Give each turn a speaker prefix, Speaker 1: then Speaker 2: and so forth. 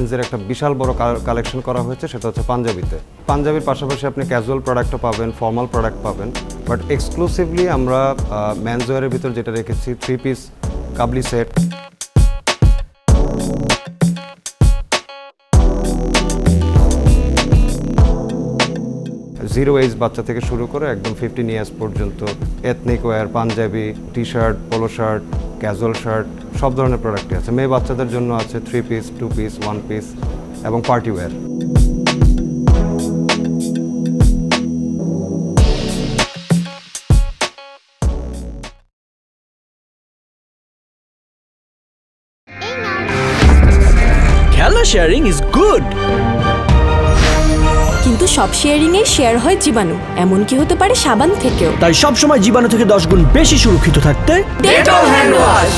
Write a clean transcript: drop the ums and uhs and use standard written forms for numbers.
Speaker 1: মেন্সের একটা বিশাল বড় কালেকশন করা হয়েছে, সেটা হচ্ছে পাঞ্জাবিতে। পাঞ্জাবির পাশাপাশি আপনি ক্যাজুয়াল প্রোডাক্টও পাবেন, ফর্মাল প্রোডাক্ট পাবেন, বাট এক্সক্লুসিভলি আমরা মেন্সওয়্যারের ভিতর যেটা রেখেছি 3 পিস কাবলি সেট, জিরো এজ বাচ্চা থেকে শুরু করে একদম 15 ইয়ার্স পর্যন্ত ethnic wear, Punjabi, T shirt, polo shirt, casual shirt, সব ধরনের প্রোডাক্টই আছে। মেয়ে বাচ্চাদের জন্য আছে 3 পিস, 2 পিস, 1 পিস এবং পার্টি ওয়্যার।
Speaker 2: খেলনা শেয়ারিং ইজ গুড,
Speaker 3: কিন্তু সব শেয়ারিং এ শেয়ার হয় জীবাণু, এমন কি হতে পারে সাবান থেকেও।
Speaker 2: তাই সবসময় জীবাণু থেকে 10 গুণ বেশি সুরক্ষিত থাকতে
Speaker 3: ডেটল হ্যান্ড ওয়াশ।